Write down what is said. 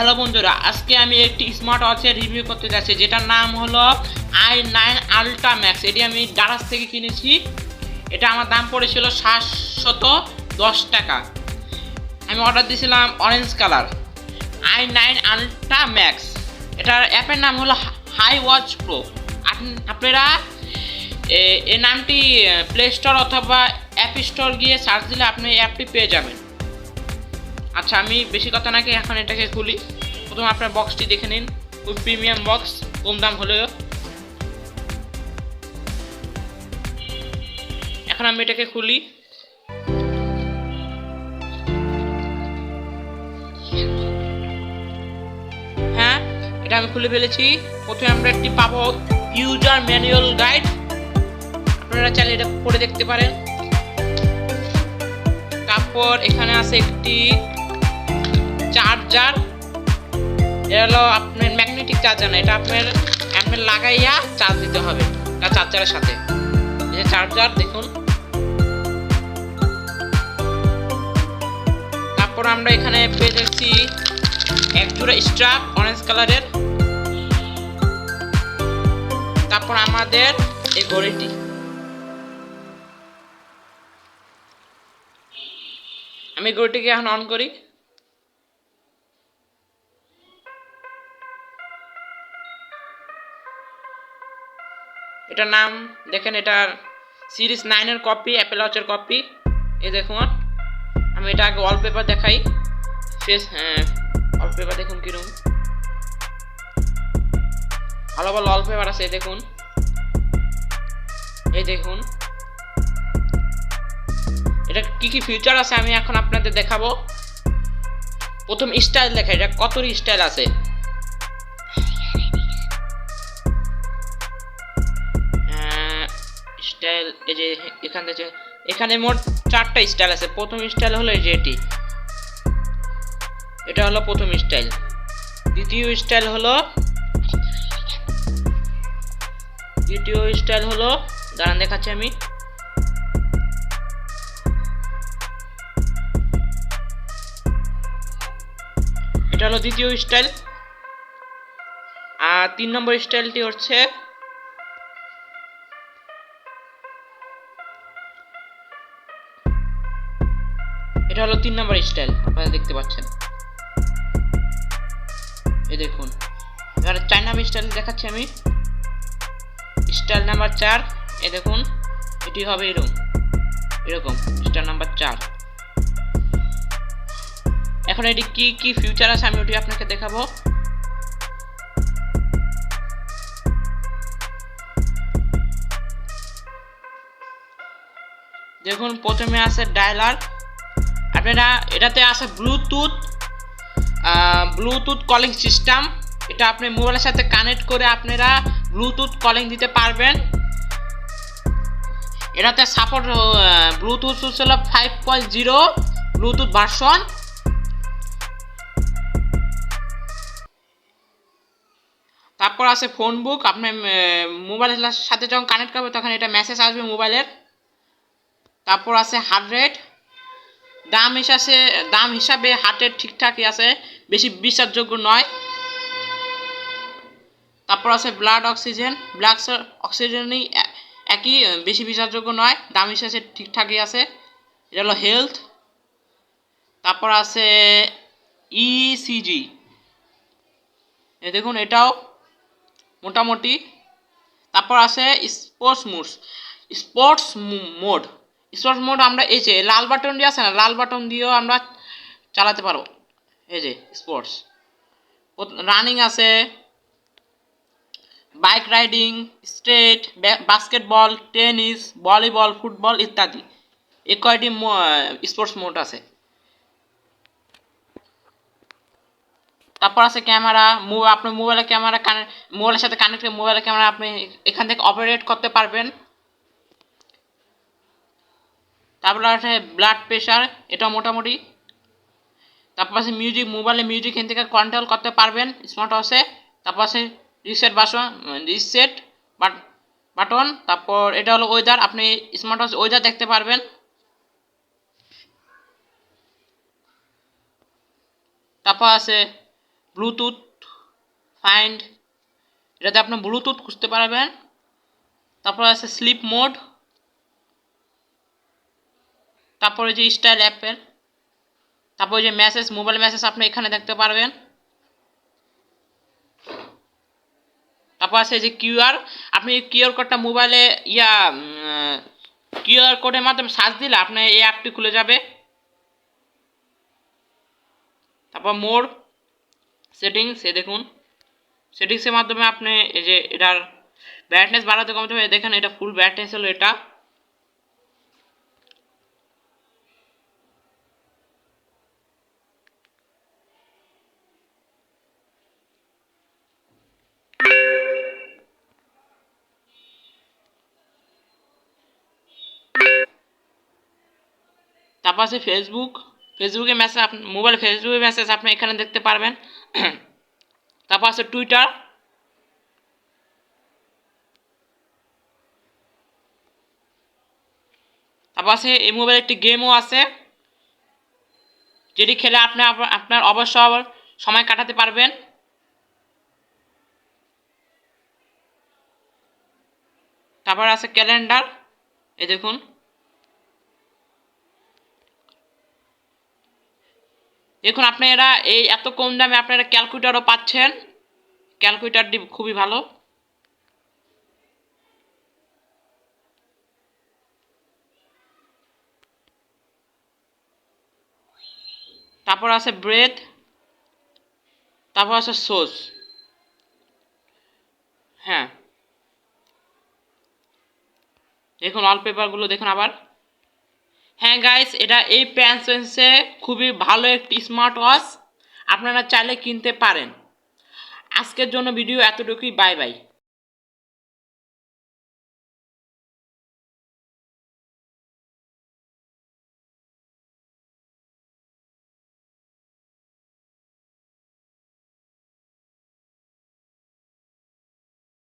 Hello বন্ধুরা, আজকে আমি একটি স্মার্ট ওয়াচের রিভিউ করতে যাচ্ছি যেটার নাম হলো i9 আলট্রা ম্যাক্স। এটি আমি ডারাস থেকে কিনেছি। এটা আমার দাম পড়েছিল 710 টাকা। আমি অর্ডার দিয়েছিলাম orange colour i9 ultra max. এটার অ্যাপের নাম হলো হাই ওয়াচ প্রো। আপনারা এই নামটি প্লে স্টোর অথবা অ্যাপ স্টোর গিয়ে সার্চ দিলে আপনি অ্যাপটি পেয়ে যাবেন। আচ্ছা, আমি বেশি কথা নাকি এখন এটাকে খুলি। প্রথমে আপনার বক্সটি দেখে নিন, খুব প্রিমিয়াম বক্স, কম দাম হলেও। এখন আমি এটাকে খুলি। হ্যাঁ, এটা আমি খুলে ফেলেছি। প্রথমে আমরা একটি পাবো ইউজার ম্যানুয়াল গাইড। আপনারা চাইলে এটা পড়ে দেখতে পারেন। তারপর এখানে আছে একটি চার্জার। এটা হলো আপনার ম্যাগনেটিক চার্জার না, এটা আপনার লাগাইয়া চার্জ দিতে হবে এটা চার্জারের সাথে। এই চার্জার দেখুন। তারপর আমরা এখানে পেয়ে যাচ্ছি এক জোড়া স্ট্র্যাপ অরেঞ্জ কালারের। তারপর আমাদের এই ঘড়িটি। আমি ঘড়িটিকে এখন অন করি। এটার নাম দেখেন, এটার সিরিজ 9 এর কপি, অ্যাপেল ওয়াচের কপি। এই দেখুন, আমি এটা আগে ওয়ালপেপার দেখাই। ওয়ালপেপার দেখুন কিরকম ভালো ভালো ওয়ালপেপার আছে। দেখুন, এই দেখুন এটা কি কি ফিচার আছে আমি এখন আপনাদের দেখাবো। প্রথম স্টাইল দেখা, এটা কতটি স্টাইল আছে। স্টাইল এই যে এখানে মোট 4টা স্টাইল আছে। প্রথম স্টাইল হলো এই যে এটা হলো প্রথম স্টাইল। দ্বিতীয় স্টাইল হলো দাঁড়ান দেখাচ্ছি আমি। এটা হলো দ্বিতীয় স্টাইল। আর 3 নম্বর স্টাইলটি হচ্ছে এটা হলো 3 নম্বর স্টাইল। আপনারা দেখতে পাচ্ছেন, এই দেখুন। এবারে 4 নম্বর স্টাইল দেখাচ্ছি আমি। স্টাইল নাম্বার 4, এই দেখুন। এটি হবে এরকম স্টাইল নাম্বার 4। এখন এটি কি কি ফিচার আছে আমি ওটি আপনাকে দেখাবো। দেখুন, প্রথমে আছে ডায়ালার। আপনারা এটাতে আছে ব্লুটুথ কলিং সিস্টেম। এটা আপনি মোবাইলের সাথে কানেক্ট করে আপনারা ব্লুটুথ কলিং দিতে পারবেন। এটাতে সাপোর্ট ব্লুটুথ হলো 5.0 ব্লুটুথ ভার্সন। তারপর আছে ফোন বুক। আপনি মোবাইলের সাথে যখন কানেক্ট করবে তখন এটা মেসেজ আসবে মোবাইলের। তারপর আছে হার্ট রেট। দাম হিসাবে হার্ট রেট ঠিকঠাকই আছে, বেশি বিশ্বাসযোগ্য নয়। তারপর আছে ব্লাড অক্সিজেনই একই, বেশি বিশ্বাসযোগ্য নয়, দাম হিসাবে ঠিকঠাকই আছে। এটা হলো হেলথ। তারপর আছে ইসিজি, দেখুন এটাও মোটামুটি। তারপর আছে স্পোর্টস মোড। আমরা এই যে লাল বাটন দিয়ে আছে না, লাল বাটন দিয়েও আমরা চালাতে পারবো। এই যে স্পোর্টস, রানিং আছে, bike riding, straight, basketball, tennis, volleyball, football ইত্যাদি। এই কয়টি স্পোর্টস মোড আছে। তারপর আছে ক্যামেরা। আপনার মোবাইলের সাথে কানেক্ট করে মোবাইলের ক্যামেরা আপনি এখান থেকে অপারেট করতে পারবেন। তারপর আছে ব্লাড প্রেশার, এটা মোটামুটি। তারপর আছে মিউজিক, মোবাইলে মিউজিক এখান থেকে কন্ট্রোল করতে পারবেন স্মার্ট ওয়াচে। তারপর আছে রিসেট বাটন। তারপর এটা হলো ওয়েদার, আপনি স্মার্ট ওয়াচ ওয়েদার দেখতে পারবেন। তারপর আছে ব্লুটুথ ফাইন্ড, এটাতে আপনি ব্লুটুথ খুঁজতে পারবেন। তারপর আছে স্লিপ মোড, তারপরে যে স্টাইল অ্যাপের, তারপরে যে মেসেজ, মোবাইল মেসেজ আপনি এখানে দেখতে পারবেন। তারপর আছে যে কিউআর, আপনি কিউআর কোডটা মোবাইলে কিউআর কোডের মাধ্যমে সার্চ দিলে আপনার এই অ্যাপটি খুলে যাবে। তারপর মোর সেটিংস, দেখুন সেটিংসের মাধ্যমে আপনি এই যে এটার ব্রাইটনেস বাড়াতে কমাতে হবে। দেখেন এটা ফুল ব্রাইটনেস হলো এটা। তারপর আছে ফেসবুকে মেসেজ, মোবাইল ফেসবুকে মেসেজ আপনি এখানে দেখতে পারবেন। তারপর আছে টুইটার, তারপর আছে এই মোবাইলে একটি গেমও আছে, যেটি খেলে আপনি আপনার অবসর সময় কাটাতে পারবেন। তারপর আছে ক্যালেন্ডার, এই দেখুন। দেখুন আপনারা এই এত কম দামে আপনারা ক্যালকুলেটরও পাচ্ছেন, ক্যালকুলেটরটি খুবই ভালো। তারপর আছে ব্রেথ, তারপর আছে সোস। হ্যাঁ দেখুন ওয়ালপেপারগুলো দেখুন আবার। হ্যাঁ গাইস, এটা এই প্যান্সেন্সে খুবই ভালো একটি স্মার্ট ওয়াচ, আপনারা চাইলে কিনতে পারেন। আজকের জন্য ভিডিও এতটুকুই, বাই বাই।